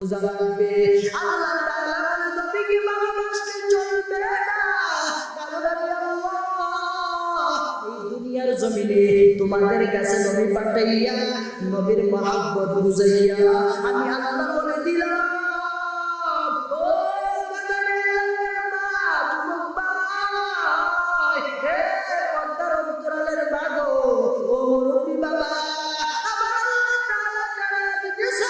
জানাবে আল্লাহ তাআলা বলে নবীকে ভালোবাসতে চলবে না, কারণ আমি আল্লাহ এই দুনিয়ার জমিনে তোমাদের কাছে নবী পাঠাইয়া নবীর মহব্বত বুঝাইয়া আমি আল্লাহ বলে দিলাম ও বাজারের মা যুবক ভাই, হে পর্দার অন্তরালের বাগো, ও মুরব্বি বাবা, আমার আল্লাহ তাআলা জানায়া দিতেছে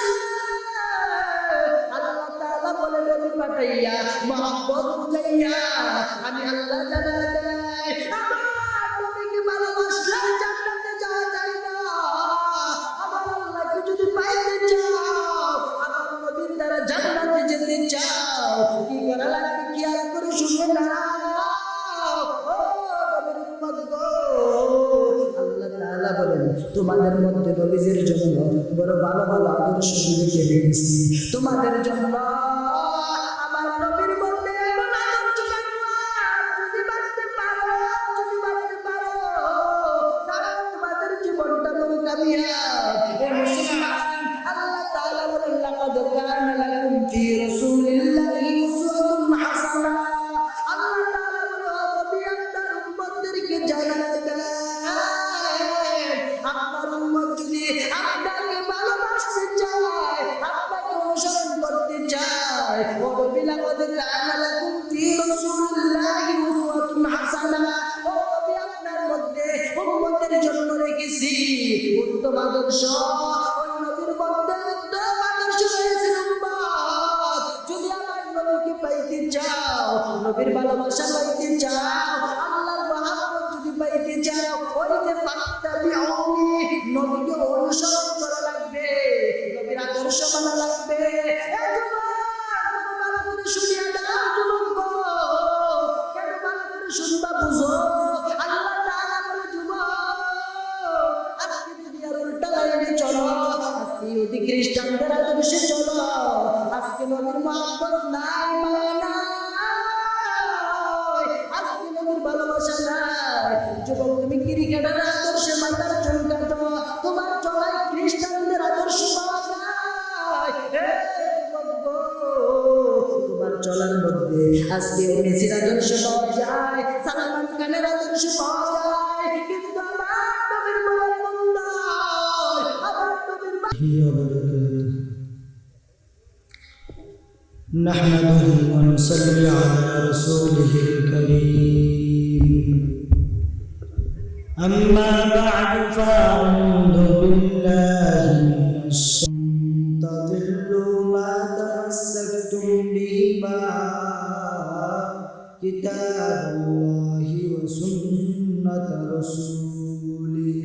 বলে নবী পাঠাইয়া মহব্বত বুঝাইয়া আমি আল্লাহ জানায়া দেয় আমার নবীকে ভালোবাসলে জান্নাতে যাওয়া যায় না। আমার আল্লাহকে যদি পাইতে চাও, আমার নবীর দ্বারা জান্নাতে যেতে চাও, কি করা লাগবে খেয়াল করে শুনে নাও। ও নবীর উম্মত গো, আল্লাহ তাআলা বলেন তোমাদের মধ্যে নবীজির জন্য বড় ভালো ভালো আদর্শ লিখে রেখেছি, তোমাদের জন্য আমার নবীর মধ্যে এমন আদর্শ রাখলাম, যদি বাঁচতে পারো তাহলে তোমাদের জীবনটা বড় কামিয়াব। এ মুসলমান, আল্লাহ তাআলা বলেন লাকাদ কানা লাকুম ফি রাসূলিল্লাহি উসওয়াতুন হাসানাহ। আল্লাহ তাআলা বলেন ও নবী আপনার উম্মতদেরকে জানায়া দেন, আপনার উম্মত যদি আপনাকে ভালোবাসতে চায়, আপনাকে অনুসরণ করতে চায়, ও নবী লাকাদ কানা লাকুম ফি রাসূলিল্লাহি উসওয়াতুন হাসানাহ, ও নবী আপনার মধ্যে উম্মতের জন্য রেখেছি উত্তম আদর্শ। ওই নবীর মধ্যে উত্তম আদর্শ রয়েছে উম্মত। যদি আমার নবীকে পাইতে চাও, নবীর ভালোবাসা পাইতে চাও, আল্লাহর মহব্বত যদি পাইতে চাও, ওই যে ফাত্তাবিউনি, নবীকে অনুসরণ করা লাগবে, নবীর আদর্শ মানা লাগবে। এ যুবক, ভালো করে শুনিয়া দাও যুবক, কেন ভালো করে শুনবা বুঝো। আল্লাহ তাআলা বলে যুবক, আজকে দুনিয়ার উল্টা লাইনে চলো, আজকে ইহুদি খ্রিস্টানদের আদর্শে চলো, আজকে নবীর মহব্বত নাই, মায়া নাই, আজকে নবীর ভালোবাসা নাই। যুবক তুমি ক্রিকেটের আদর্শে মাথার চুল কাটো, তোমার চলাই খ্রিস্টানদের আদর্শ পাওয়া যায়। হে যুবক গো, তোমার চলার মধ্যে আজকে মেসির আদর্শ পাওয়া যায়, সালমান খানের আদর্শ পাওয়া যায়, কিন্তু আমার নবীর মহব্বত নাই, আমার নবীর نحمده ونصلي على رسوله الكريم أما بعد فأعوذ بالله من الشيطان تضلوا ما تمسكتم به كتاب الله وسنة رسوله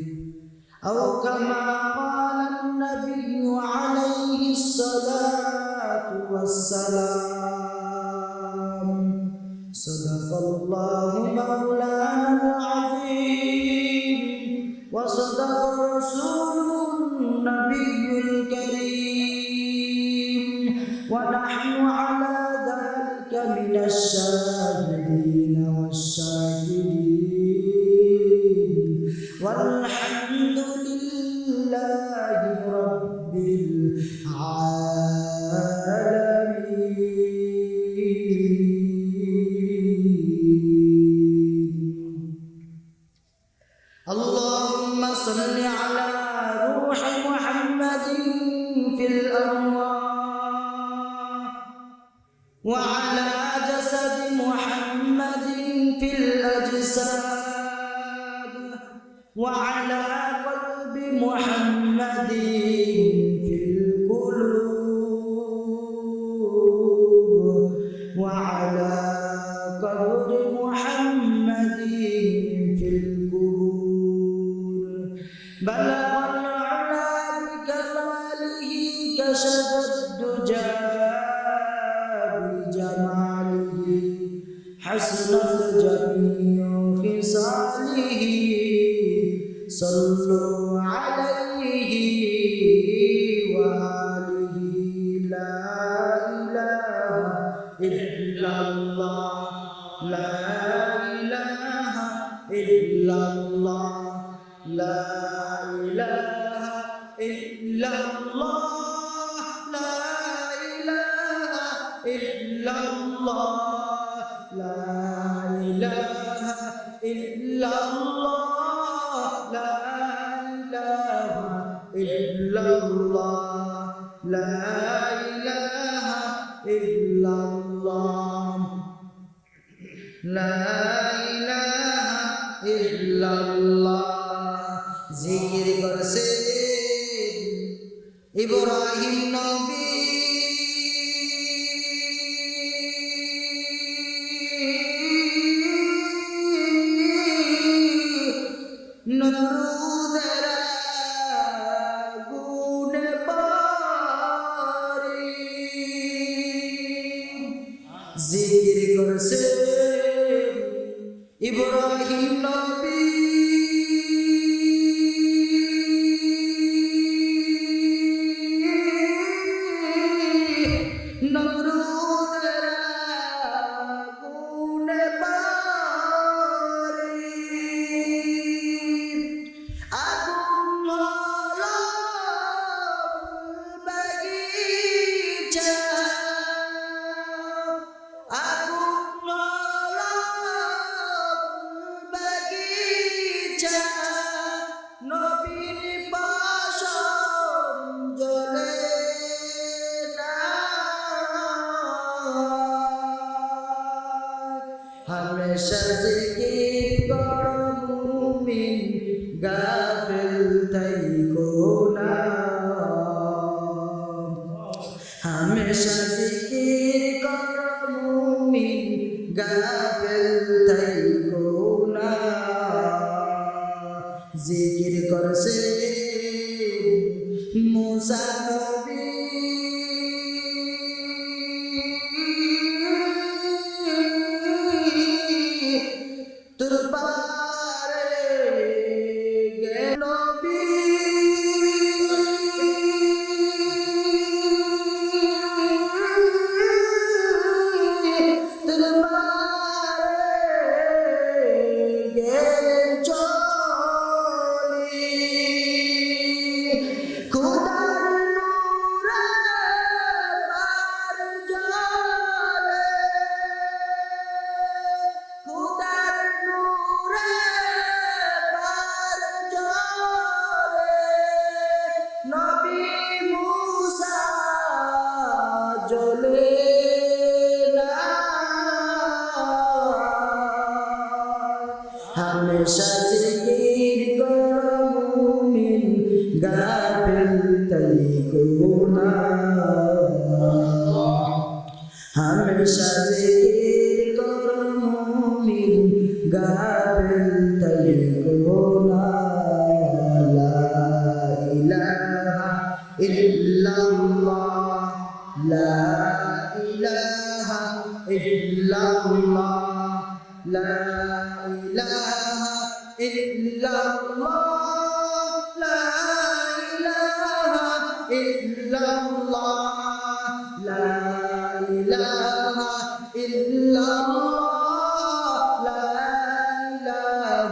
أو كما قال النبي عليه الصلاة والسلام صدق الله مولانا العظيم وصدق رسوله النبي الكريم ونحن على ذلك من الشاهدين والشاكرين والحمد لله رب العالمين. اللهم صل على روح محمد في الأرواح وعلى جسد محمد في الأجساد وعلى قلب محمد في القلوب وعلى قبر محمد في القبور بلغ العلا بكماله كشف الدجى بجماله حسنت جميع خصاله صلوا عليه وآله لا إله إلا الله لا إله إلا الله لا إله إلا الله لا illallah, la ilaha illallah, la ilaha illallah, la ilaha illallah, la ilaha illallah. জিকির করছে ইব্রাহিম নবী, নমরুদের আগুনে পারি জিকির করছে ইব্রাহিম নবী, নমরুদের আগুনে পারি আগুন হলো বাগিচা, আগুন হলো বাগিচা, নবীর বাসন জ্বলে না। हमेशा जिकिर करो मुमिन, गाफिल थईको ना। हमेशा जिकिर करो मुमिन, गाफिल थईको ना। जिकिर करছে मूसा नबी, তোর পারে গেল নবী, তোর পারে গেলেন চলি, খোদার নূরে পার জ্বলে, খোদার নূরে পার জ্বলে, নবী মুসা জ্বলে না। हमेशा जिकिर करो मुमिन, गाफिल थईको ना। हमेशा जिकिर करो मुमिन, गाफिल थईको ना। ला इलाहा इल्लल्लाह, ला इलाहा इल्लल्लाह, لا إله إلا الله، لا إله إلا الله، لا إله إلا الله، لا إله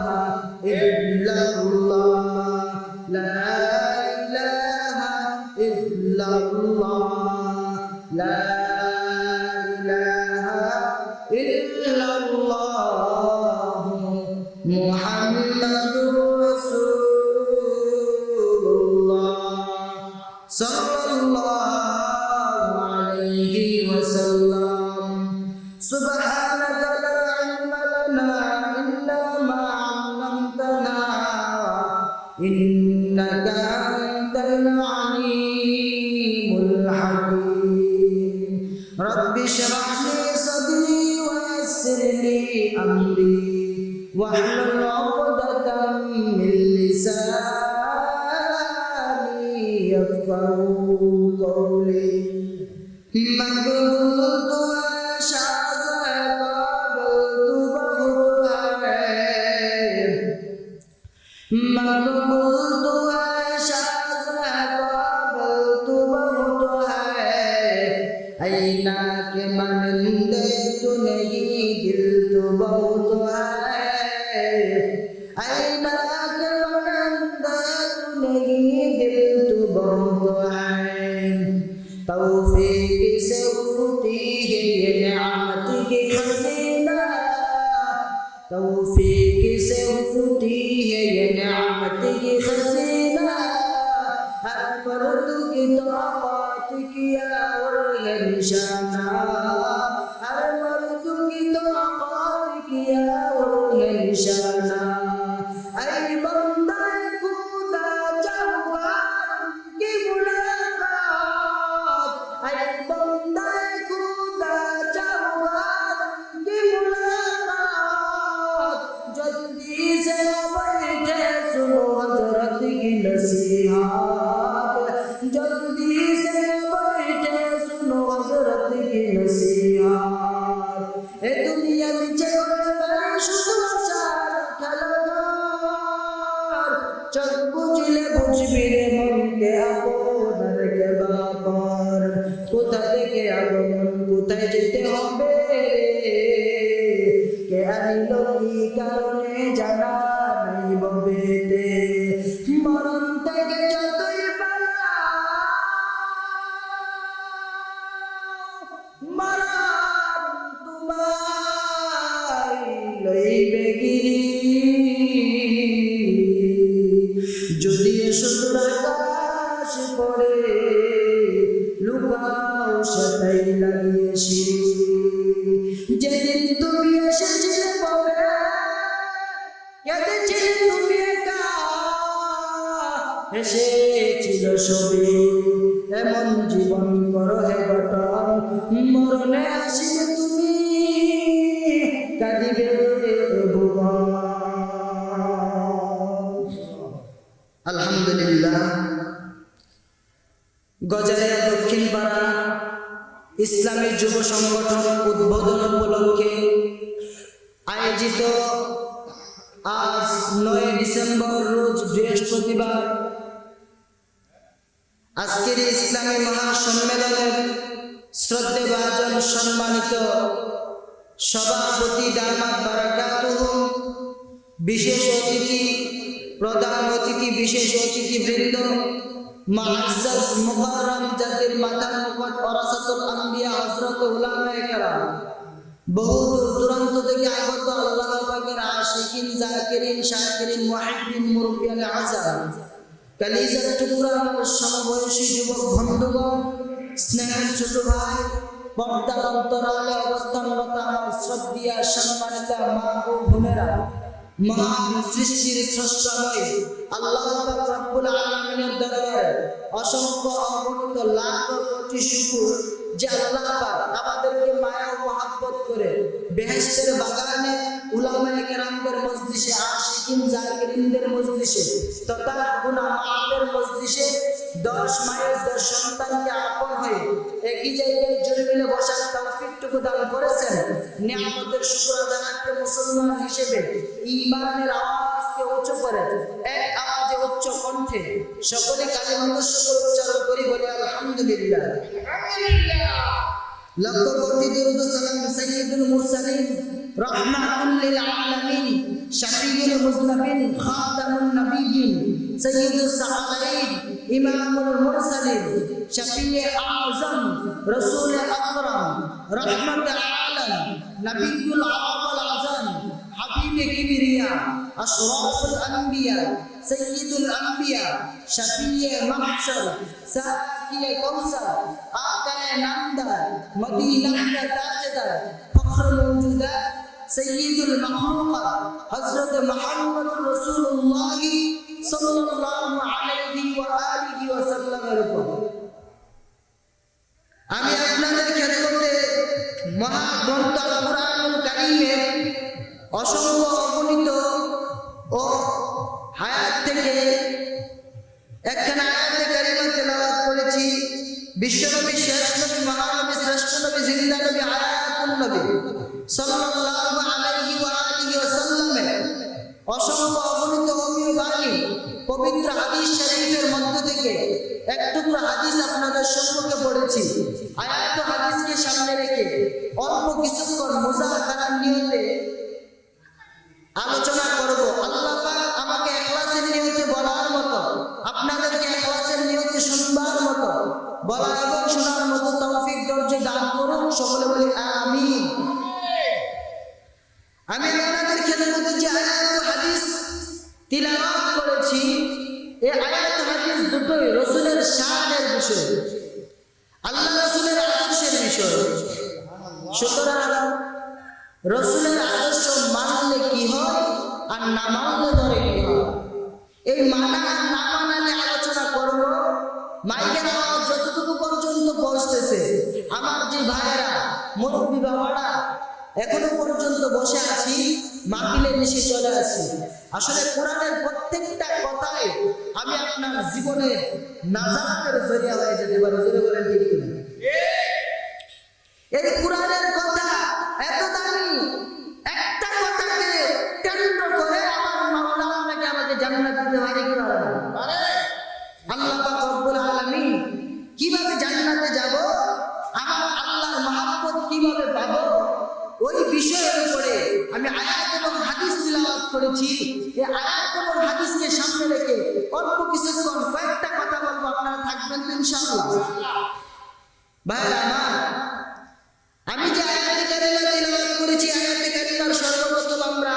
إلا الله، لا إله إلا الله، لا إله إلا الله، محمد رسول الله صلى الله عليه وسلم. سبحانك لا علم لنا إلا ما علمتنا، إنك أنت العليم الحكيم. رب اشرح لي صدري ويسر لي أمري، واحلل عقدة من لساني يفقهوا قولي. مقبول شاذ قابلت بهت ہے، مقبول شاذ قابلت بهت ہے، ऐना के मनिंदे तू नहीं दिल तो बहुत है, ऐना के मनिंदे तू नहीं दिल तो बहुत है। तौफीक से उठी है निशाना, हर मर्द की तो औकात किया वो है निशाना। ऐ बंदा खुदा जवान की मुलाकात, ऐ बंदा खुदा जवान की मुलाकात, जल्दी से बैठे सुनो हजरत की नसीहत, जल्दी से बैठे सुनो हजरत की नसीहत। ए दुनिया नीचे শুধু আশার খেলাঘর, চোখ বুঝলে বুঝবি রে মনকে আপনার কে বাবার। কোথা থেকে আগমন কোথায় যেতে হবে কে আনিল কি কারণে জানা নাই ববেতে। মরণ থেকে যতই পালাও মরণ তোমায় লইবে গিরি। যদি সুদূর আকাশ পড়ে লুকাও সেটাই লাগিয়ে সিঁড়ি। যেদিন তুমি এসেছিলে বলে কেঁদেছিলে তুমি একা, এসেছিল ছবি এমন জীবন করো হে গঠন। মরণে আসিলে তুমি কাঁদিবে ভুবন। আলহামদুলিল্লাহ, গজারিয়া দক্ষিণ পাড়া ইসলামী যুব সংগঠন উদ্বোধন উপলক্ষে আয়োজিত আজ 9 ডিসেম্বর রোজ বৃহস্পতিবার আজকের ইসলামী মহাসম্মেলনের শ্রদ্ধেভাজন সম্মানিত সভাপতি দামাত বারাকাতুহু, বিশেষ অতিথি, প্রধান অতিথি, বিশেষ অতিথিবৃন্দ, মুআজ্জাজ মুকাররম জাতির মাতার মুকুট ওরাসাতুল আম্বিয়া হযরত উলামায়ে কেরাম, বহু দূর দূরান্ত থেকে আগত আল্লাহ পাকের আশিকিন, জাকিরিন, শাকিরিন, মুহিব্বিন, মুরব্বিয়ানে আযম, কালিজার টুকরা সমবয়সী যুবক বন্ধুগণ, স্নেহের ছোট ভাই, পর্দার অন্তরালে অবস্থানরত আমার শ্রদ্ধেয় সম্মানিত মা ও বোনেরা, মহান সৃষ্টির স্রষ্টাময় আল্লাহ পাক রব্বুল আলামিনের দরবারে অসংখ্য অগণিত লাখ কোটি শুকর যে আল্লাহ পাক আমাদেরকে মায়া ও মহব্বত করে বেহেশতের বাগানে উলামায়ে কেরামদের মজলিসে, আশিকিন জাকিরিনদের মজলিসে তথা গুনাহ মাফের মজলিসে 10 মায়ের 10 সন্তানকে আপন হয়ে একই জায়গায় জড়িয়ে মিলে বসার তৌফিকটুকু দান করেছেন। নিয়ামতের শুকর আদায় করতে মুসলমান হিসেবে ঈমানের আওয়াজকে উঁচু করে এক আওয়াজে উচ্চ কণ্ঠে সকলে কালিমাতুশ শুকর উচ্চারণ করি, বলি আলহামদুলিল্লাহ। লক্ষ কোটি দরুদ ও সালাম সাইয়্যিদুল মুরসালিন রাহমাতুল লিল আলামিন শাফিউল মুজনাবিন খাতামুন নবিয়্যিন সাইয়্যিদুস সাহাবাইন ইমামুল মুরসালিন শাফিয়ে আযম রাসূল আকরাম রাহমাতুল আলাম নবিয়্যুল আওয়াল আযম হাবিবে কিবরিয়া আশরাফুল আম্বিয়া সৈয়দুল আম্বিয়া শফিয়ে মাহশর সাকিয়ে কৌসর আকায়ে নামদার মদিনা কা তাজদার ফখরুল মওজুদাত সৈয়দুল মাখলুকাত হযরত মুহাম্মদুর রাসূলুল্লাহ সাল্লাল্লাহু আলাইহি ওয়া আলিহি ওয়া সাল্লামের উপর আমি আপনাদের খেদমতে মহাগ্রন্থ আল কুরআনুল কারীমের অসংখ্য অগণিত ও হায়াত থেকে একখানা আয়াতে কারিমা তেলাওয়াত করেছি। বিশ্বনবী শেষ নবী, মহানবী, শ্রেষ্ঠ নবী, জিন্দা নবী, হায়াতুন নবী সাল্লাল্লাহু আলাইহি ওয়া আলিহি ওয়া সাল্লামের অসংখ্য অগণিত অমীয় বাণী পবিত্র হাদিস শরীফের মধ্য থেকে এক টুকরো হাদিস আপনাদের সম্মুখে পড়েছি। আয়াত ও হাদিসকে সামনে রেখে অল্প কিছুক্ষণ মুযাকারার নিয়তে আলোচনা করব। আল্লাহ পাক আমাকে ইখলাসের নিয়তে বলার মতো, আপনাদেরকে ইখলাসের নিয়তে শুনবার মতো, বলা এবং শোনার মতো তৌফিক দর্জে দান করুন। সকলে বলি আমিন। আমি আপনাদের খেদমতে যে আয়াত ও হাদিস তিলাওয়াত করেছি, এই আয়াত ও হাদিস দুটোই রাসূলের শানের বিষয়। আল্লাহ রাসূলের আদর্শ বিষয়। সুতরাং রসুলের আদর্শ মানলে কি হয় আর না মানলে ধরে কি হয়, এই মানা আর না মানালে আলোচনা করবো। মাইকের আওয়াজ যতটুকু পর্যন্ত পৌঁছতেছে, আমার যে ভাইয়েরা মুরব্বী বাবারা এখনো পর্যন্ত বসে আছি, মাহফিলে এসে চলে আসি। আসলে কোরআনের প্রত্যেকটা কথাই আমি আপনার জীবনের নাজাতের জরিয়া হয়ে যেতে পারে। জোরে বলেন ঠিক কিনা? এই কোরআনের কথা এত দামি, একটা কথাকে কেন্দ্র করে আমার মাওলা আপনাকে আমাকে জান্নাত দিতে পারে কি পারে না? আল্লাহ পাক রব্বুল আলামিন কিভাবে জান্নাতে যাব, আমার আল্লাহর মহব্বত কিভাবে পাবো, ওই বিষয়ের উপরে আমি আয়াত এবং হাদিস তিলাওয়াত করেছি। এই আয়াত এবং হাদিসকে সামনে রেখে অল্প কিছুক্ষণ কয়েকটা কথা বলবো, আপনারা থাকবেন তো ইনশাআল্লাহ? ভাইরা আমার, আমি যে আয়াতে কারিমা তিলাওয়াত করেছি, আয়াতে কারিমার সর্বপ্রথম আমরা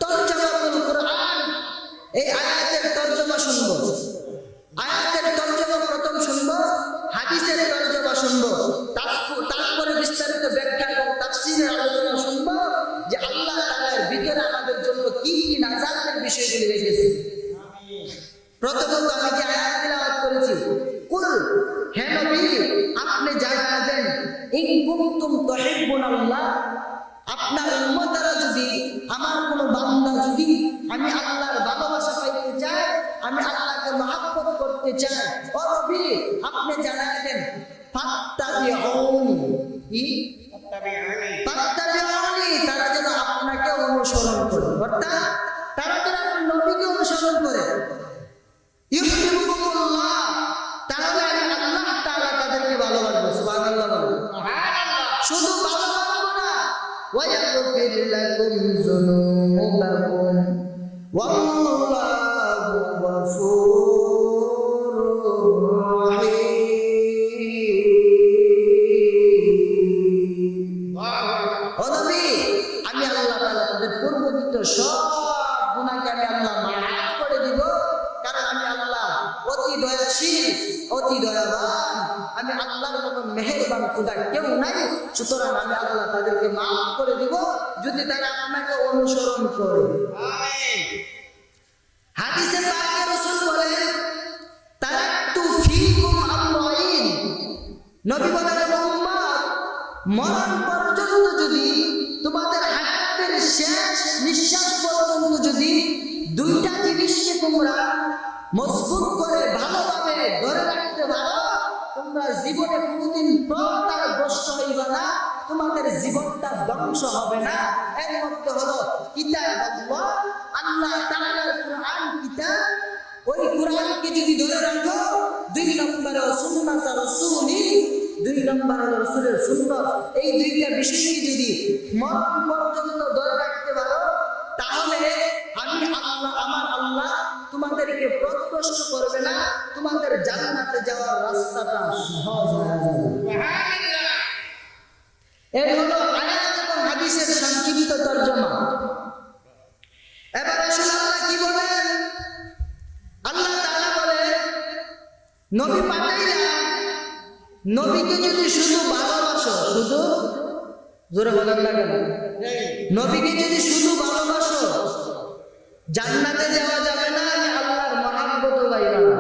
তরজমাতুল কুরআন, এই আয়াতের তরজমা শুনবো। আয়াতের তরজমা প্রথম শুনবো, হাদিসের তরজমা শুনবো, তারপরে বিস্তারিত ব্যাখ্যা এবং তাফসীরের আলোচনা শুনবো যে আল্লাহ তাআলার ভিতরে আমাদের জন্য কি কি নাজাতের বিষয়গুলি রেখেছে। প্রথমত আমি যে আয়াত তিলাওয়াত করেছি, কুল, হে নবী আপনি জানিয়ে দেন, ইন কুনতুম তুহিব্বুনাল্লাহ, আপনার উম্মতরা যদি, আমার কোন বান্দা যদি আমি আল্লাহর ভালোবাসা পাইতে চাই, আমি আল্লাহকে মহব্বত করতে চাই, ও নবী আপনি জানিয়ে দেন, ফাত্তাবিউনি, কি ফাত্তাবিউনি, তারা যেন আপনাকে অনুসরণ করে, অর্থাৎ তারা যেন আপনার নবীকে অনুসরণ করে। ইউহিব্বুকুমুল্লাহ, তাহলে আমি আল্লাহ তাআলা তাদেরকে ভালোবাসবো। সুবহানাল্লাহ বলেন। শুধু ভালোবাসবো না, ওয়া ইয়াগফির লাকুম যুনুবাকুম ওয়াল্লাহু গফুরুর রহিম। ও নবী, আমি আল্লাহ তাআলা তাদের পূর্বকৃত সব গুনাহকে আমি আল্লাহ মাফ করে দিব, কারণ আমি আল্লাহ অতি দয়াশীল, অতি দয়াবান, আমি আল্লাহর মতো মেহেরবান খোদা কেউ নাই। সুতরাং আমি আল্লাহ তাদেরকে মাফ করে দিব যদি তারা আপনাকে অনুসরণ করে। হাদিসে পাকে রাসূল বলেন, তারাকতু ফীকুম আমরাইন, নবী বলেন উম্মত, মরণ পর্যন্ত যদি, তোমাদের হায়াতের শেষ নিঃশ্বাস পর্যন্ত যদি দুইটা জিনিসকে তোমরা মজবুত করে ভালোভাবে ধরে রাখতে পারো, তোমরা জীবনে কোনোদিন প্রতারগ্রস্ত হইবে না, তোমাদের জীবনটা ধ্বংস হবে না। এর মধ্যে হলো কিতাবুল্লাহ, আল্লাহ তাআলার কুরআন কিতাব, ওই কুরআনকে যদি ধরে রাখো, দুই নম্বরে সুন্নাত রাসূলি, দুই নম্বরে রাসূলের সুন্নাত, এই দুইটা বিষয়কে যদি মরণ পর্যন্ত ধরে রাখতে পারো, তাহলে আমি আল্লাহ, আমার আল্লাহ তোমাদেরকে প্রত্যাখ্যান করবে না, তোমাদের জান্নাতে যাওয়ার রাস্তাটা সহজ হয়ে যাবে। সুবহানাল্লাহ। এই হলো আয়াত এবং হাদিসের সংক্ষিপ্ত তরজমা। এবার আসলে আল্লাহ কি বলেন? আল্লাহ তাআলা বলেন, নবী পাঠাইলাম, নবীকে যদি শুধু ভালোবাসো, শুধু, জোরে বলেন না কেন, নবীকে যদি শুধু ভালোবাসো, জান্নাতে যাওয়া যাবে না, আমি আল্লাহর মহব্বত পাইবা না।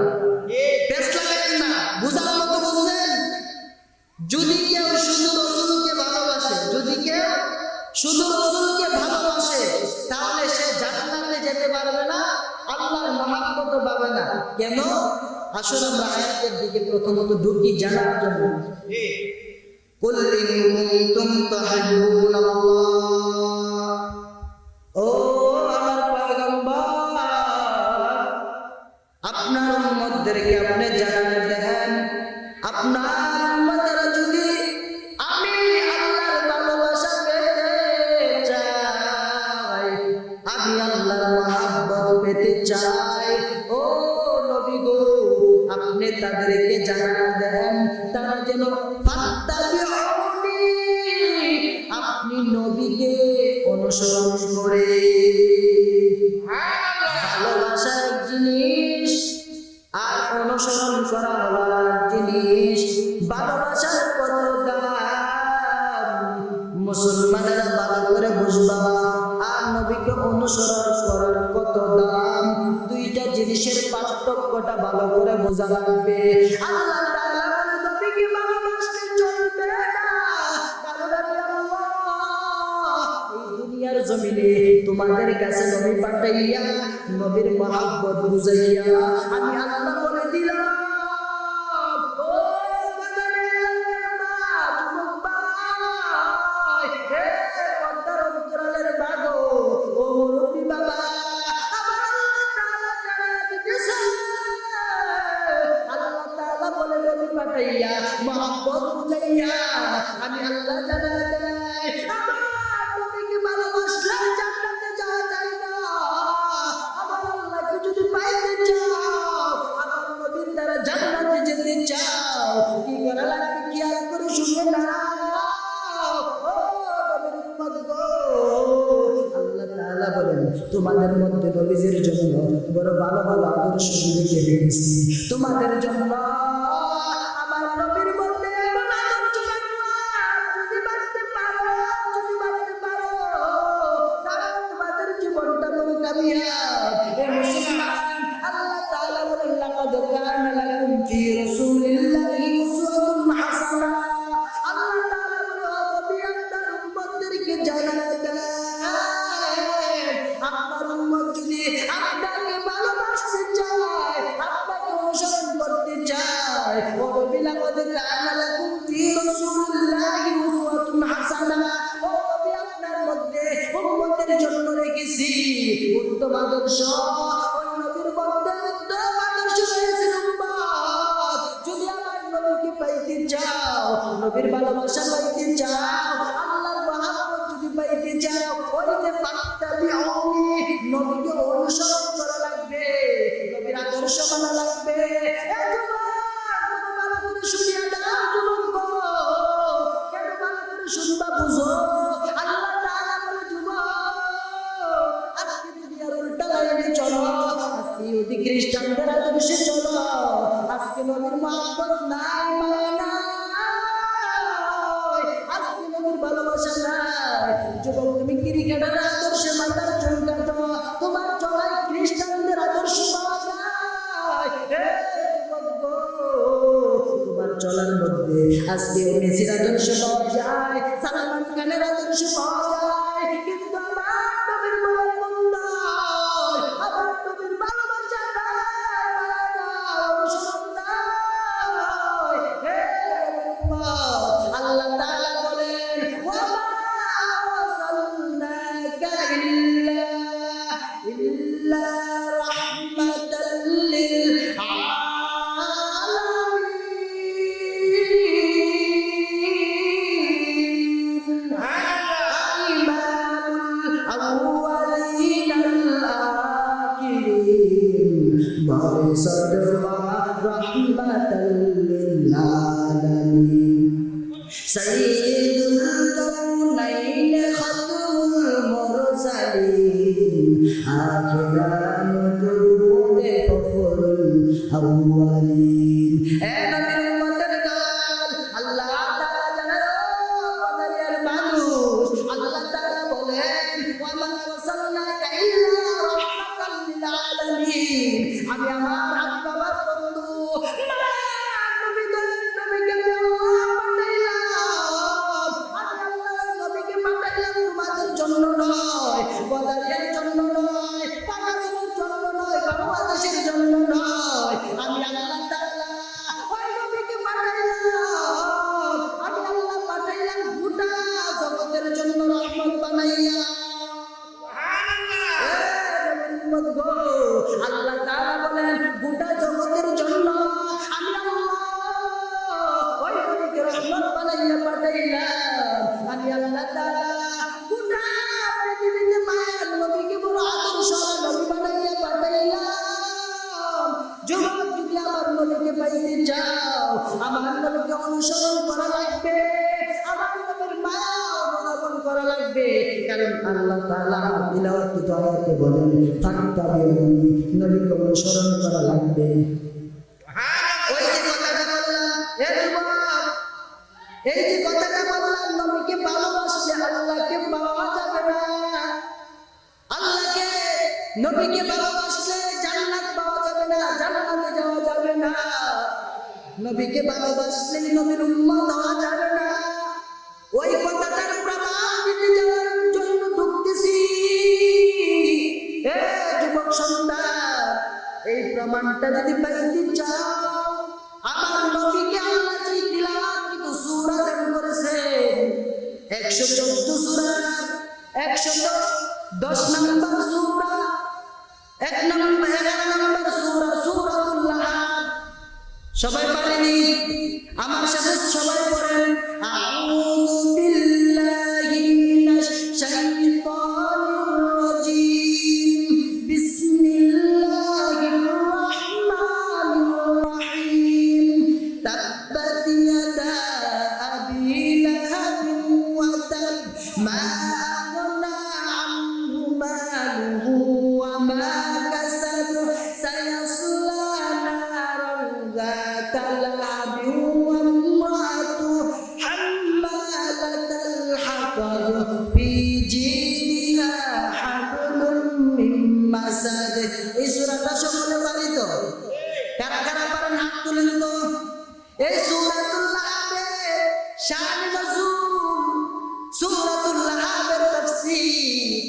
পেছ লাগাইন না, বুঝার মতো বুঝলেন? যদি কেউ শুধু রাসূলকে ভালোবাসে, যদি কেউ শুধু রাসূলকে ভালোবাসে, তাহলে সে জান্নাতে যেতে পারবে না, আল্লাহর মহব্বত পাবে না। কেন? আসলে আমরা আয়াতের দিকে প্রথমত ঢুকি জানার জন্য। কুল ইন কুনতুম তুহিব্বুনাল্লাহ, ও আমার পয়গম্বর, আপনার উম্মতদেরকে আপনি জানিয়ে দেন, আপনার উম্মতরা যদি আমি আল্লাহর ভালোবাসা পেতে চাই, আমি আল্লাহর মহব্বত পেতে চাই, ও নবী গো আপনি তাদেরকে জানিয়ে দেন, তারা যেন ফাত্তাবিউনি, আপনি নবীকে অনুসরণ করে। ভালোবাসা এক জিনিস আর অনুসরণ করা হলো আর জিনিস। ভালোবাসার কত দাম, মুসলমানেরা ভালো করে বুঝবা আর নবীকে অনুসরণ করার কত দাম, দুইটা জিনিসের পার্থক্যটা ভালো করে বোঝা লাগবে। আল্লাহ তাআলা বলে নবীকে ভালোবাসতে চলবে না, কারণ আমি আল্লাহ এই দুনিয়ার জমিনে তোমাদের কাছে নবী পাঠাইয়া নবীর মহব্বত বুঝাইয়া আমি আল্লাহ বলে দিলাম মহব্বত বুঝাইয়া আমি আল্লাহ জানা দেয় আমার নবীকে ভালোবাসলে জান্নাতে যাওয়া যায় না। আমার আল্লাহকে যদি পাইতে চাও, আমার নবীর দ্বারা জান্নাতে যেতে চাও, কি করা লাগবে খেয়াল করে শুনে না। ও নবীর উম্মত গো, আল্লাহ তাআলা বলেন তোমাদের মধ্যে নবীজির জন্য বড় ভালো ভালো আদর্শ রেখে দিয়েছি তোমাদের জন্য। উত্তম আদর্শ ওই নবীর মধ্যে উত্তম আদর্শ রয়েছে উম্মত। যদি আমার নবীকে পাইতে চাও, নবীর ভালোবাসা পাইতে চাও, আল্লাহর মহব্বত যদি পাইতে চাও, ওই যে ফাত্তাবিউনি নবীকে অনুসরণ করা লাগবে, নবীর আদর্শ মানা লাগবে। এ যুবক ভালো করে শুনিয়া দাও যুবক, কেন ভালো করে শুনবা বুঝো। আল্লাহ তাআলা বলে যুবক আজকে দুনিয়ার উল্টা লাইনে চলো, আজকে ইহুদি খ্রিস্টানদের আদর্শে চলো, আজকে নবীর মহব্বত নাই, মায়া নাই, আজকে নবীর ভালোবাসা নাই। যুবক তুমি ক্রিকেটের আদর্শে মাথার চুল কাটো, তোমার চলায় খ্রিস্টানদের আদর্শ পাওয়া যায়। তোমার চলার মধ্যে আজকে মেসির আদর্শ পাওয়া যায়, সালমান খানের আদর্শ পাওয়া যায়, কিন্তু আমার নবীর মহব্বত নাই, আমার নবীর ভালোবাসা নাই, মায়া নাই, অনুসরণ নাই। হে উম্মত, আল্লাহ তাআলা বলেন ওয়া মা আরসালনাকা ইল্লা রাহমাতাল লিল সাইয়্যিদুল কাউনাইন খাতমুল মুরসালিন আখিরান দুরুদে ফখরুল আউয়ালিন। এ নবীর উম্মতের দল, আল্লাহ তাআলা জানেন বাজারের মানুষ, আল্লাহ তাআলা বলেন ওয়া মা আরসালনাকা ইল্লা রাহমাতাল লিল আলামিন। আমি আমার আব্বার বন্ধু তোমাদের জন্য নয়, বাজারের জন্য নয়, পাকিস্তানের জন্য নয়, বাংলাদেশের জন্য নয়, আমি আল্লাহ তাআলা ওই নবীকে পাঠাইলাম, আমি আল্লাহ পাঠাইলাম গোটা জগতের জন্য রহমত বানাইয়া। সুবহানাল্লাহ। আল্লাহ তাআলা বলেন গোটা জগতের জন্য আমি আল্লাহ ওই নবীকে রহমত বানাইয়া পাঠাইলাম। আমি আল্লাহ তাআলা গোটা পৃথিবীতে মায়ের নবীকে বড় আদর্শ নবী বানাইয়া পাঠাইলাম। যুবক যদি আমার নবীকে পাইতে চাও, আমার নবীকে অনুসরণ করা লাগবে, আমার নবীর মায়া অনুধাবন করা লাগবে। কারণ আল্লাহ তাআলা তিলাওয়াত আয়াতে বলেন ফাত্তাবিউনি, নবীকে অনুসরণ করা লাগবে। ওই যে কথাটা বললাম, হে যুবক এই যে কথাটা বললাম, নবীকে ভালোবাসলে আল্লাহকে পাওয়া যাবে না। আল্লাহকে, নবীকে ভালোবাসলে জান্নাত পাওয়া যাবে না, জান্নাতে যাওয়া যাবে না। নবীকে ভালোবাসলে নবীর উম্মত হওয়া যাবে না। ওই কথাটার প্রমাণ দিতে যাওয়ার জন্য ঢুকতেছি। যুবক সন্তান, এই প্রমাণটা যদি পাইতে চাও, আমার নবীকে আল্লাহ যে তিলাওয়াত কিন্তু সূরা দান করেছে 114 সূরা, 110 নম্বর সূরা, 11 নম্বর সূরা, সূরাতুল লাহাব। সবাই পারেনি? আমার সাথে সবাই পড়েন, আউযু বিল্লাহি মিনাশ শাইতানির রাজীম, বিসমিল্লাহির রাহমানির রাহিম, তাব্বাত ইয়াদা আবি লাহাবিন ওয়া তাব, মা আগনা আনহু মালুহু ওয়া মা কাসাব, সায়াসলা নারান যাতা লাহাবিন ওয়া ইমরাতু হাম্মালাতাল হাতাব, ফি জিদিহা হাবলুম মিন মাসাদ। এই সূরাটা সকলে পারি তো? কারা কারা পারেন হাত তুলেন তো। এই সূরাতুল লাহাবের শান নজুল, সূরাতুল লাহাবের তাফসীর।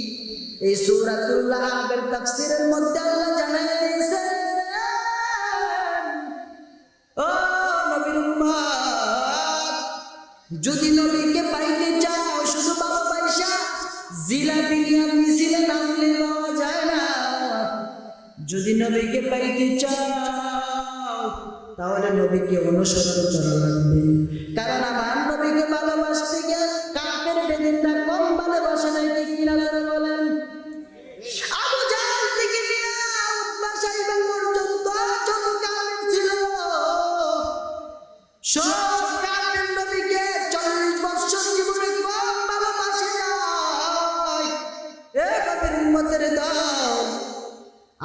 এই সূরাতুল লাহাবের তাফসীরের মধ্যে আল্লাহ জানায় দিয়েছেন, ও নবীর উম্মত, যদি নবীকে পাইতে চাও শুধু ভালোবাসা জিলাপি নিয়ে মিছিলে নামলে পাওয়া যায় না। যদি নবীকে পাইতে চাও তাহলে নবীকে অনুসরণ করা লাগবে। কারণ আমার নবীকে ভালোবাসতে গিয়ে কাফের বেদিনরা কম ভালোবাসে নাই, ঠিক কিনা বলেন? আবু জাহল থেকে নিয়ে উতবা সাইবা পর্যন্ত যত কাফের ছিল, সব কাফের নবীকে 40 বছর জীবনে কম ভালোবাসে নাই। এ নবীর উম্মতের দল,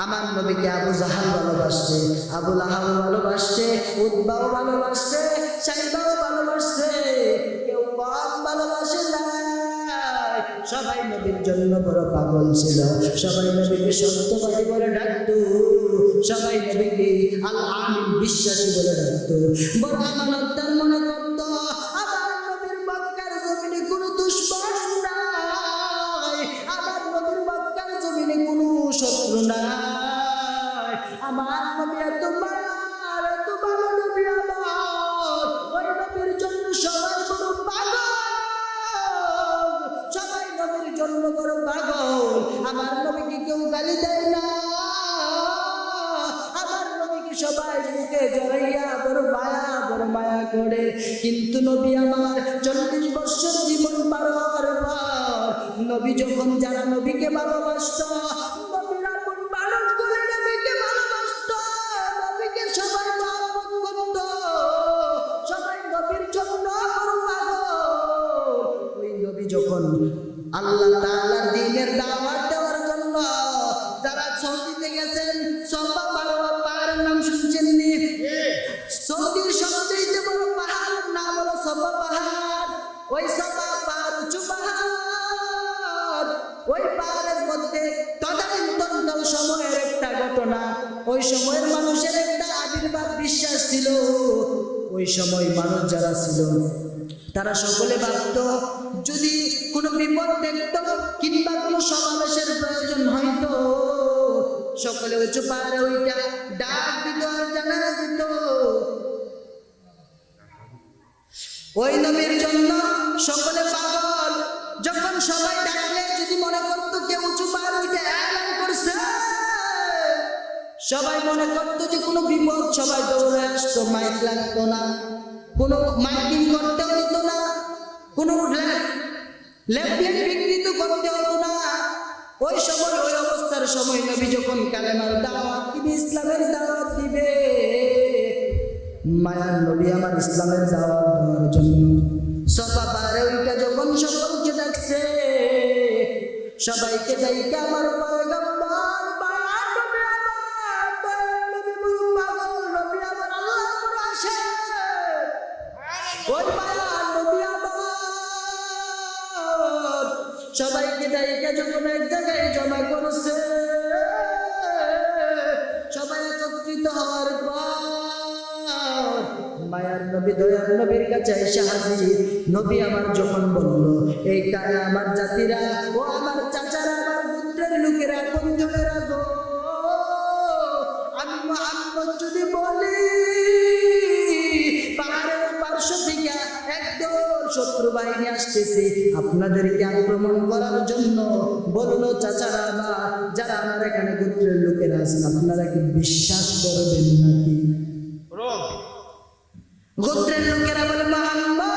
আমার নবীকে আবু জাহাল ভালোবাসছে, আবু লাহাব ভালোবাসছে, উতবাও ভালোবাসছে, সাইবাও ভালোবাসছে, কেউ কম ভালোবাসে নাই। সবাই নবীর জন্য বড় পাগল ছিল, সবাই নবীকে সত্যবাদী বলে ডাকতো, সবাই নবীকে আল আমিন বিশ্বাসী বলে ডাকতো, বড় আমানতদার মনে করত। আমার নবীর মক্কার জমিনে কোনো দুশমন নাই, আমার নবীর মক্কার জমিনে কোনো শত্রু নাই। আমার নবী এত মায়ার, এত ভালো নবী আমার, ওই নবীর জন্য সবাই বড় পাগল, সবাই নবীর জন্য বড় পাগল। আমার নবীকে কেউ গালি দেয় না, আমার নবীকে সবাই বুকে জড়াইয়া বড় মায়া করে। কিন্তু নবী আমার 40 বছর জীবন পার হওয়ার পর নবী যখন যারা নবীকে ভালোবাসত, নবীর আপন মানুষ করে নবীকে ভালোবাসত, নবীকে সবাই মহব্বত করত, সবাই নবীর জন্য বড় পাগল। ওই নবী যখন আল্লাহ তাআলার দ্বীনের দাওয়াত দেওয়ার জন্য যারা সৌদিতে গেছেন, সাফা মারওয়া পাহাড়ের নাম শুনছেন নি? সৌদির সবচেয়ে বড় পাহাড়ের নাম হলো সাফা পাহাড়। ওই সাফা পাহাড় উঁচু পাহাড়, ওই পাহাড়ের মধ্যে তদানীন্তন সময়ের একটা ঘটনা, ওই সময়ের মানুষের একটা আবির্ভাব বিশ্বাস ছিল। ওই সময় মানুষ যারা ছিল তারা সকলে ভাবত, যদি কোনো বিপদ দেখত কিংবা কোনো সমাবেশের প্রয়োজন হইতো, সকলে উঁচু পাহাড়ে ওইটা ডাক দিত আর জানা দিত। ওই নবীর জন্য সকলে পাগল। যখন সবাই ডাকলে যদি মনে করতো কেউ উঁচু পাহাড়ে ওইটা এলান করছে, সবাই মনে করতো যে কোনো বিপদ, সবাই দৌড়ে আসতো। মাইক লাগতো না, কোনো মাইকিং করতেও দিত না, কোনো লেফলেট বিকৃত করতে হতো না। ওই সময়, ওই অবস্থার সময় নবী যখন কালেমার দাওয়াত দিবে, ইসলামের দাওয়াত দিবে, মায়ার নবী আমার ইসলামের দাওয়াত দেওয়ার জন্য সাফা পাহাড়ে ওইটা যখন সকলকে ডাকছে, সবাইকে ডাইকা আমার পয়গম্বর মায়ার নবী আমার, দয়ার নবী পাগল নবী আমার আল্লাহ করে আসে। ওই মায়ার সবাইকে ডাইকা যখন এক জায়গায় জমা করছে, সবাই একত্রিত হওয়ার পর মায়ার নবী দয়ার নবীর কাছে এসে হাজির। নবী আমার যখন বলল, এই কারে আমার জাতিরা ও আমার চাচারা, আমার গোত্রের লোকেরা, আপনজনেরা গো, আমি মুহাম্মদ যদি বলি পাহাড়ের পার্শ্ব থেকে একদল শত্রু বাহিনী আসতেছে আপনাদেরকে আক্রমণ করার জন্য, বললো চাচারা আমার, যারা আমার এখানে গোত্রের লোকেরা আছেন, আপনারা কি বিশ্বাস করবেন নাকি? গোত্রের লোকেরা বলে, মুহাম্মদ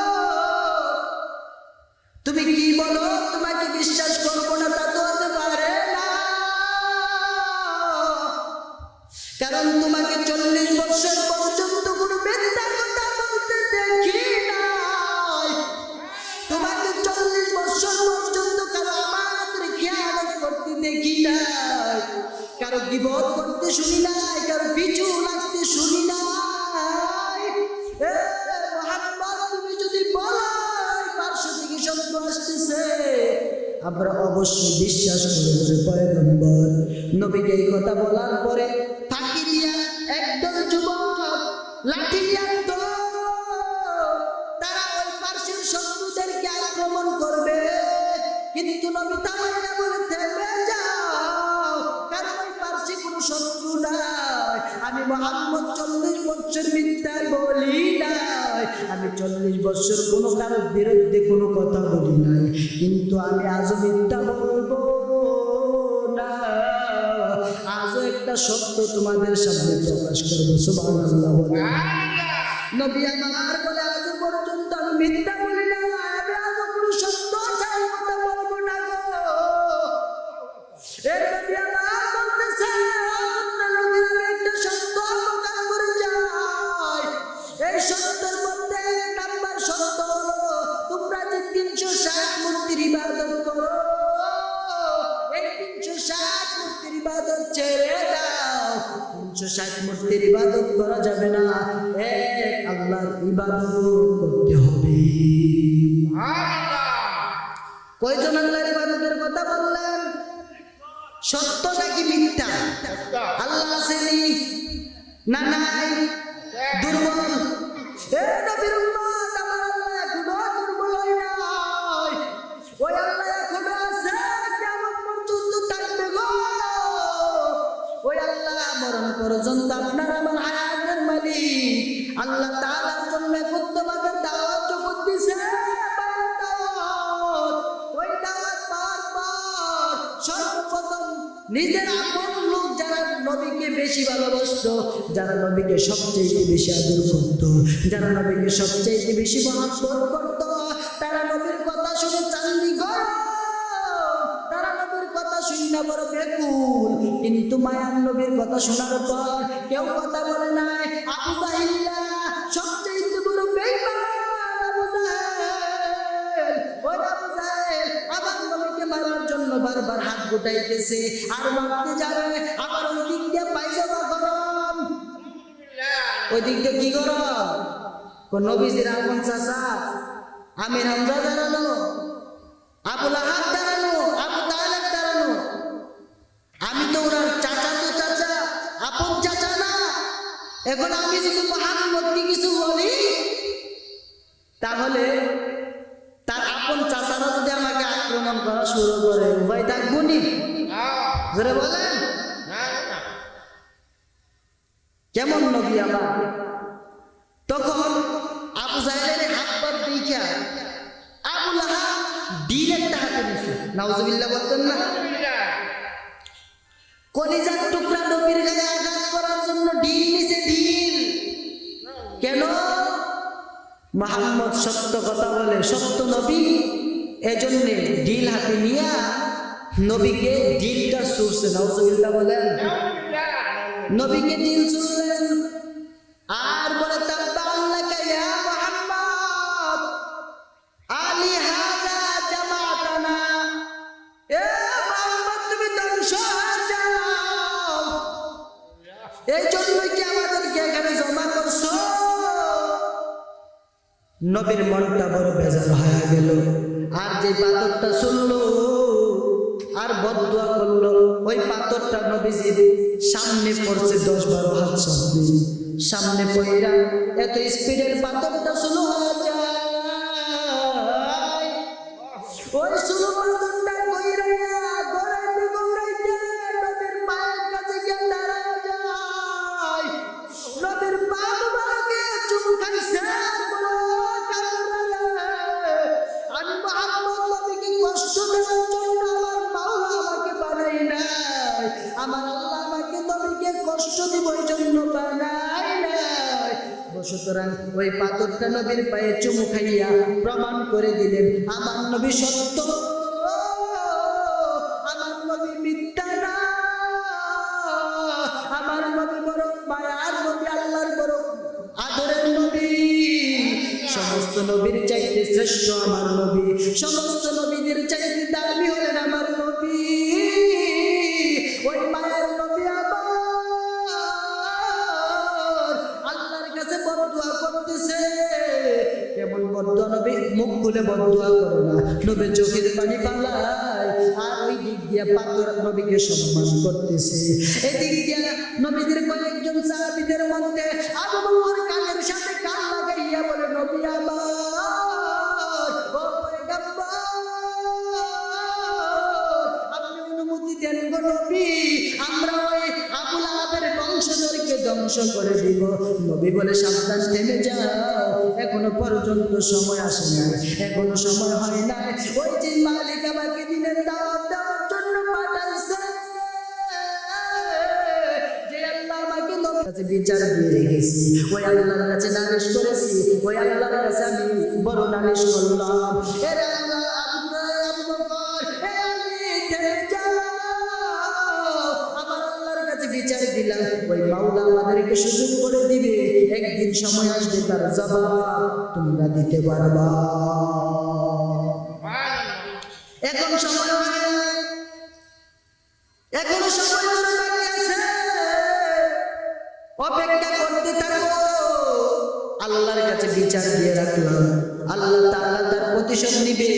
তুমি কি বলো, তোমাকে বিশ্বাস করবো না তা তো হতে পারে না, কারণ তোমাকে 40 বছর পর্যন্ত কোনো মিথ্যা কথা বলতে দেখি নাই, তোমাকে 40 বছর পর্যন্ত কারো আমানতের খেয়ানত করতে দেখি নাই, কারো গীবত করতে শুনি নাই, কারো পিছু লাগতে শুনি নাই। মুহাম্মদ তুমি যদি বলো পার্শ্ব থেকে শত্রু আসতেছে, আমরা অবশ্যই বিশ্বাস করব রে পয়গম্বর। নবীকে এই কথা বলার পরে ফাঁকি দিয়া একদল যুবক লাঠি আনতো, তারা ওই পার্শ্বের শত্রুদেরকে আক্রমণ করবে, কিন্তু নবী তামান্না বলে থেমে যাও, কারণ ওই পার্শ্বে কোনো শত্রু নাই। আমি মুহাম্মদ 40 বছর মিথ্যা বলি নাই, আমি 40 বছর কোনো কারোর বিরুদ্ধে কোনো কথা বলি নাই, কিন্তু আমি আজও মিথ্যা বলবো না, আজও একটা সত্য তোমাদের সামনে প্রকাশ করবো। সুবহানাল্লাহ। নবী আমার বলে, আজ পর্যন্ত আমি মিথ্যা বলি না, আমি আজও কোনো সত্য ছাড়া কথা বলবো না গো। এই নবী আমার বলতেছে, একটা সত্য প্রকাশ করে যায়, এই সত্যের মধ্যে এক নাম্বার সত্য হলো, তোমরা যে 360 মূর্তির ইবাদত করো, এই 360 মূর্তির ইবাদত ছেড়ে দাও। 360 মূর্তির ইবাদত করা যাবে না, এক আল্লাহর ইবাদত করতে হবে। কয়জন আল্লাহর ইবাদতের কথা বললেন? সত্য নাকি মিথ্যা? আল্লাহ আসেনি না নাই? দুর্বল? এ নবীর উম্মত, আমার আল্লাহ এখনো দুর্বল হয় নাই, ওই আল্লাহ এখনো আছে, কিয়ামত পর্যন্ত থাকবে গো। ওই আল্লাহ মরণ পর্যন্ত আপনার আমার হায়াতের মালিক। আল্লাহ তাআলার জন্য একত্ববাদের দাওয়াত যখন দিছে, ওই দাওয়াত পাওয়ার পর সর্বপ্রথম নিজের আপন লোক যারা নবীকে বেশি ভালোবাসতো, যারা নবীকে সবচেয়ে বেশি আদর করত, যারা নবীকে সবচেয়ে বেশি মহব্বত করত, তারা নবীর কথা শুনে চান্দি ঘর, তারা নবীর কথা শুনে বড় বেকুল, কিন্তু মায়ার নবীর কথা শোনার পর কেউ কথা বলে নাই। আবু জাহিল্লা সবচেয়ে বড় বেঈমান, আবু জাহেল, ওই আবু জাহেল আমার নবীকে মারার জন্য বারবার হাত গোটাইতেছে, আর মারতে যাবে, আবার ওই দিক দিয়ে পায়জামা গরম, ওই দিক দিয়ে কি গরম, নবীজির আপন চাচা আমির হামজা দাঁড়ানো, আবু লাহাব দাঁড়ানো, আবু তালেব দাঁড়ানো, আমি তো ওনার চাচা, তো চাচা আপন চাচা না। এখন আমি যদি মুহাম্মদকে কিছু বলি, তাহলে তার আপন চাচারা যদি আমাকে আক্রমণ করা শুরু করে, উপায় থাকবো নি? জোরে বলেন, কেমন নবী আমার। তখন আবু জাহেলের হাত পা দেখা আবু লাহাব ডিল একটা হাতে নিছে, নাউজুবিল্লাহ বলতেন না? কলিজার টুকরা নবীর গায়ে আঘাত করার জন্য ডিল নিছে, ডিল। কেন? মুহাম্মদ সত্য কথা বলে, সত্য নবী, এজন্য ডিল হাতে নিয়া নবীকে ডিলটা ছুঁড়ছে। নাউজুবিল্লাহ বলেন। নবীকে ডিল ছুঁড়লেন আর বলে, তাব্বাল্লাকা ইয়া মুহাম্মদ, আলি হাযা জামাতানা, এ মুহাম্মদ তুমি ধ্বংস হয়ে যাও, এই জন্যই কি আমাদেরকে এখানে জমা করছো? নবীর মনটা বড় বেজার হয়ে গেল, আর যে বাদরটা শুনলো বদদুয়া করলো, ওই পাথরটা নবীজির সামনে পড়ছে 10-12 হাত সামনে পড়া এত স্পিডের পাথরটা স্লো হয়ে যায়। ওই স্লো পাথরটা কইরাইয়া গড়াইতে গড়াইতে নবীর পায়ের কাছে গিয়ে দাঁড়ায় যায়। নবীর পা মুবারকে চুমু খাইছে, বলে আমি মুহাম্মদ নবীকে কষ্ট দেওয়ার জন্য আমার মাওলা আমাকে বানাই নাই, আমার আল্লাহ আমাকে নবীকে কষ্ট দিব এই জন্য বানাই নাই। সুতরাং ওই পাথরটা নবীর পায়ে চুমু খাইয়া প্রমাণ করে দিলেন আমার নবী সত্য, আমার নবী মিথ্যা না, আমার নবী বড় মায়ার নবী, আল্লাহর বড় আদরের নবী। সমস্ত নবীর চাইতে শ্রেষ্ঠ আমার নবী, সমস্ত নবীদের চাইতে দামি হলেন আমার নবী। ওই মায়ের নবী আমার আল্লাহর কাছে বদদুয়া করতেছে। কেমন বদদুয়া? নবী মুখ খুলে বদদুয়া করে না, নবী চোখের পানি পালায়। আর ওই দিক দিয়া পাথর নবীকে সম্মান করতেছে। এদিক দিয়া নবীদের কয়েকজন সাহাবীদের মধ্যে আবু বকর কানের সাথে কান লাগাইয়া বলে, নবী আমার, ও পয়গম্বর, আপনি অনুমতি দেন গো নবী, আমরা ওই আবু লাহাবের বংশধরকে ধ্বংস করে দিব। নবী বলে, সাবধান, থেমে যাও, এখনো পর্যন্ত সময় আসে নাই, এখনো সময় হয় নাই। ওই যে মালিক আমাকে দিনের দাওয়াত দেওয়ার জন্য পাঠাইছে, যে আল্লাহ আমাকে নবীর কাছে বিচার দিয়ে রেখেছি, ওই আল্লাহর কাছে নালিশ করেছি, ওই আল্লাহর কাছে আমি বড় নালিশ করলাম। এর আল্লাহ আবু বকর, হে আলী, থেমে যাও, আমার আল্লাহর কাছে বিচার দিলাম, ওই মাওলা আমাদেরকে সুযোগ করে দিবে, একদিন সময় আসবে তার জবাব তোমরা দিতে পারবা। এখন সময় হয় না, এখন সময় ধরে বাকি আছে, অপেক্ষা করতে থাকো। আল্লাহর কাছে বিচার দিয়ে রাখলাম, আল্লাহ তাআলা তার প্রতিশোধ নিবে,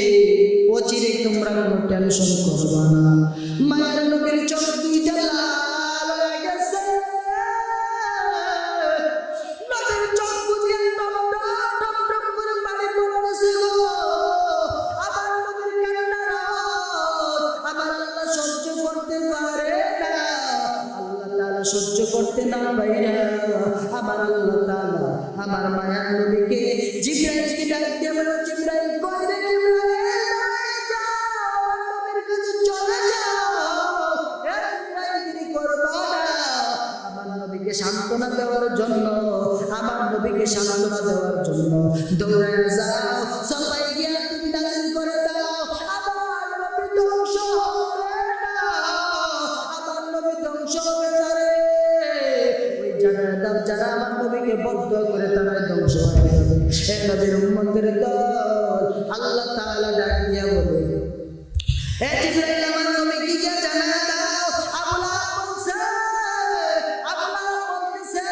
অচিরে তোমরা কোনো টেনশন করবা না। মায়ের নবীর চোখ দুইটা লাল হয়ে গেছে, নবীর চোখ বুঝিয়ে টপ টপ টপ করে পানি পড়তেছে গো। আমার নবীর কান্নার আওয়াজ আমার আল্লাহ সহ্য করতে পারে না, আল্লাহ তাআলা সহ্য করতে না পাইরা আমার আল্লাহ তাআলা আমার মায়ার নবীকে জিবরাইলকে ডাক দিয়ে বলে, জিবরাইল কই রে জিবরাইল, নবীর কাছে চলে যাও, জিবরাইল দেরি করবা না। আমার নবীকে সান্ত্বনা দেওয়ার জন্য, আমার নবীকে সান্ত্বনা দেওয়ার জন্য দৌড়ে যাও, সবাই গিয়ে তুমি নাজিল করে দাও, আমার নবী ধ্বংস হবে না, আমার নবী ধ্বংস হবে না রে। ওই জায়গায় দাও, যারা আমার নবীকে বদদুয়া করে তারা ধ্বংস হয়ে যাবে। হে নবীর উম্মতের দল, আল্লাহ তাআলা ডাক দিয়া বলে, হে জিবরাইল, আমার নবীকে গিয়ে জানায়া দাও, আবু লাহাব বলছে, আবু লাহাব বলতেছে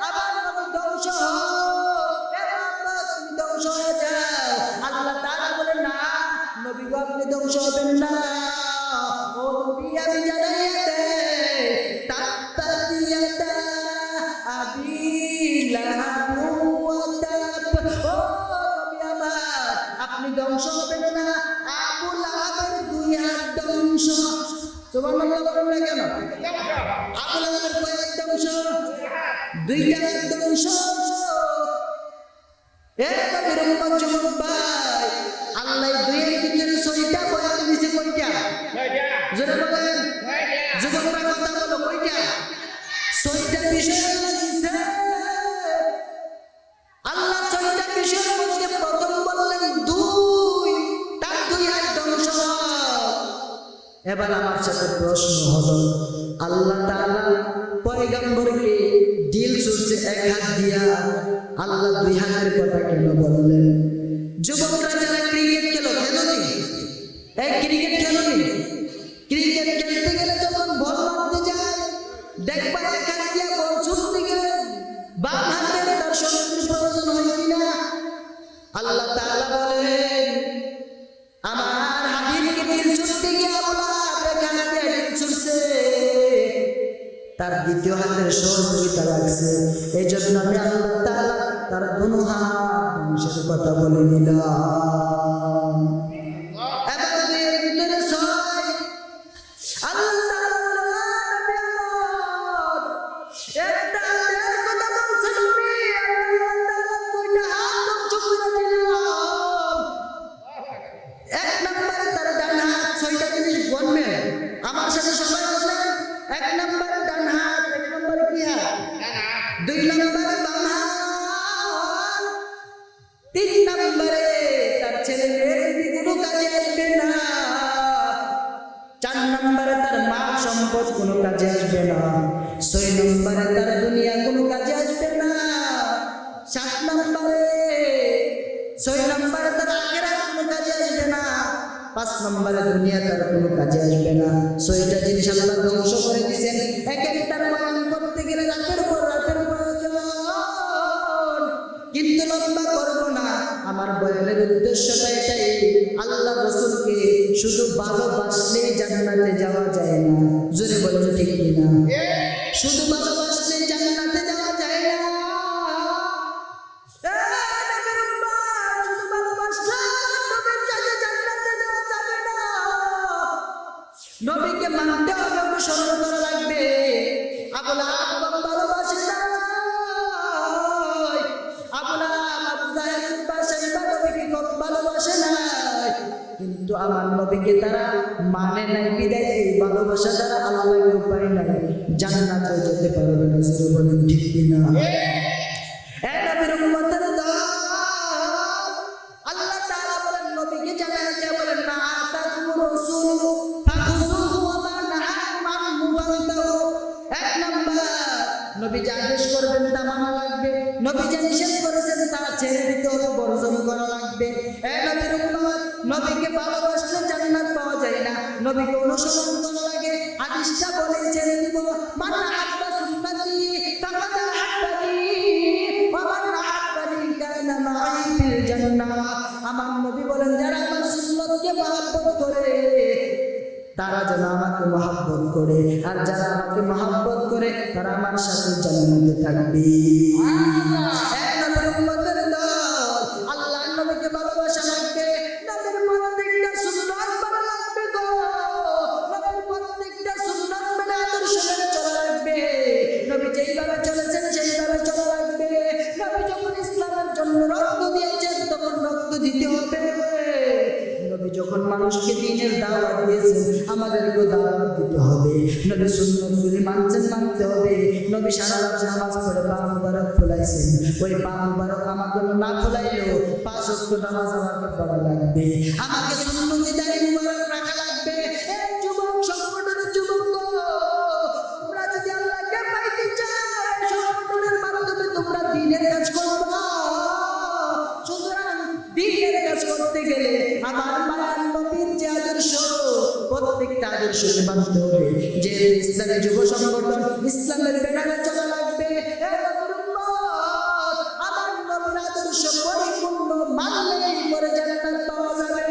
আমার নবী ধ্বংস হোক, হে মুহাম্মদ তুমি ধ্বংস হয়ে যাও। আল্লাহ তাআলা বলে, না নবী গো, আপনি ধ্বংস হবেন না। ও নবী, আমি জানাইয়া দেই, তাব্বাত ইয়াদা আবি লাহাব ওয়া তাব। ও নবী আমার, আপনি ধ্বংস হবেন না, আবু লাহাবের 2 হাত ধ্বংস। সুবহানাল্লাহ বলেন না কেন? আবু লাহাবের কয় হাত ধ্বংস? 2টা হাত ধ্বংস। এ নবীর উম্মত যুবক ভাই, আল্লাহ 2 এর ভিতরে 6টা বয়ান দিয়েছে, কয়টা? জোরে বলেন, যুবকরা কথা বলো, কয়টা? 6টা বিষয় আল্লাহ দিয়েছে। আল্লাহ 6টা বিষয়ের মধ্যে প্রথম বললেন 2, তার 2 হাত ধ্বংস। এবার আমার সাথে প্রশ্ন হলো, আল্লাহ তাআলা পয়গম্বরকে দিল ছুঁড়ছে 1 হাত দিয়া, আল্লাহ 2 হাতের কথা কেন বললেন? যুবকরা যারা ক্রিকেট খেলো, খেলোনি? এই ক্রিকেট খেলোনি? ক্রিকেট খেলতে গেলে যখন বল মারতে যায়, দেখবা 1 হাত দিয়া বল ছুঁড়তে গেলে বাম হাতের তার শক্তির প্রয়োজন হয় কিনা? আল্লাহ তাআলা বলেন, আমার হাবিবকে দিল ছুঁড়তে গিয়ে আবু লাহাব 1 তার দ্বিতীয় হাতের সহযোগিতা লাগছে। এই জন্য আমি আল্লাহ তাআলা তার দুনো হাত ধ্বংসের কথা বলে দিলাম। এবার দুইয়ের ভিতরে ছয়। আল্লাহ তাআলা বলেন, একটা হাতের কথা বলছেন নবী, আল্লাহ তাআলা দুইটা হাত ধ্বংস করে দিলাম। এক নম্বরে তার ডান হাত, ছয়টা জিনিস গণবেন আমার সাথে সবাই বলেন। এক নম্বরে ডান হাত, এক নম্বরে কি হাত? দুই নম্বরে বাম হাত, তিন নম্বরে তার ছেলে মেয়ের কোনো কাজে আসবে না, চার নম্বরে তার মা সম্পদ কোনো কাজে আসবে না, ছয় নম্বরে তার দুনিয়া কোনো কাজে আসবে না, সাত নম্বরে ছয় নম্বরে তার আখিরাত কোনো কাজে আসবে না, পাঁচ নম্বরে দুনিয়া তার কোনো কাজে আসবে না। ছয়টা জিনিস আল্লাহ ধ্বংস করে দিয়েছেন। এক একটার বয়ান করতে গেলে রাতের পর রাতের প্রয়োজন, কিন্তু লম্বা করব না। আমার বয়ানের উদ্দেশ্যটা এটাই, আল্লাহ রাসূলকে শুধু ভালোবাসলেই জান্নাতে যাওয়া যায় না। জোরে বলুন ঠিক কিনা? শুধু ভালোবাসলেই জান্নাতে যাওয়া যায় না। নবীকে মানতে হবে, অনুসরণ করা লাগবে। আবু লাহাব ভালোবাসে না, আবু লাহাব আবু জাহেল বাসাইবা নবীকে খুব ভালোবাসে না, কিন্তু আমার নবীকে তারা মানে নাই বিদায় এই ভালোবাসা দ্বারা আল্লাহকে উপায় নাই, জান্নাতে যেতে পারবে না। জোরে বলেন ঠিক কিনা? এই নবীর উম্মতের দল, আল্লাহ তাআলা বলেন নবীকে জানায় দিয়ে বলেন, না আতাকুমুর রাসূলু ফাখুযুহু ওয়া মা নাহাকুম আনহু ফান্তাহু। এক নাম্বার, নবী যা আদেশ করবেন তা মানা লাগবে, নবী যা নিষেধ করেছেন তা ছেড়ে দিতে হবে, বর্জন করা লাগবে। এই নবীর উম্মত, নবীকে ভালোবাসলে জান্নাত পাওয়া যায় না, নবীকে অনুসরণ করা লাগে। হাদিসটা বলে ছেড়ে দিব, মান আহাব্বা সুন্নতি ফাকাদ আহাব্বানি ওয়া মান আহাব্বানি কানা মাই ফিল জান্নাহ। আমার নবী বলেন, যারা আমার সুন্নতকে মহব্বত করে তারা যেন আমাকে মহব্বত করে, আর যারা আমাকে মহব্বত করে তারা আমার সাথে জান্নাতে থাকবে। এক নবীর উম্মতের দল, আল্লাহর নবীকে ভালোবাসা লাগবে, নবীর প্রত্যেকটা সুন্নাত মানা লাগবে গো, নবীর প্রত্যেকটা সুন্নাত মেনে আদর্শ মেনে চলা লাগবে। নবী যেইভাবে চলেছেন সেইভাবে চলা লাগবে। নবী যখন ইসলামের জন্য রক্ত দিয়েছেন তখন রক্ত দিতে হবে। নবী যখন মানুষকে দ্বীনের দাওয়াত দিয়েছেন আমাদেরকে দাওয়াত দিতে হবে। নবী সুন্নাতগুলি মানছেন, মানতে হবে। নবী সারা রাত নামাজ পড়ে পা মুবারক খোলাইছেন, ওই পা মুবারক আমাকে না খোলাইলেও 5 ওয়াক্ত নামাজ আমাকে পড়া লাগবে, আমাকে সুন্নতি দাড়ি মুবারক রাখা লাগবে। এই যুবক সংগঠনের যুবক, তোমরা যদি আল্লাহকে পাইতে চাও সংগঠনের মাধ্যমে তোমরা দ্বীনের কাজ করবা। সুতরাং দ্বীনের কাজ করতে গেলে আমার মায়ার নবীর যে আদর্শ, প্রত্যেকটা আদর্শকে মানতে হবে। যে ইসলামী যুব সংগঠন ইসলামের ব্যানারে চলা লাগবে। আমার নবীর আদর্শ পরিপূর্ণ মানলেই পরে জান্নাত পাওয়া যাবে।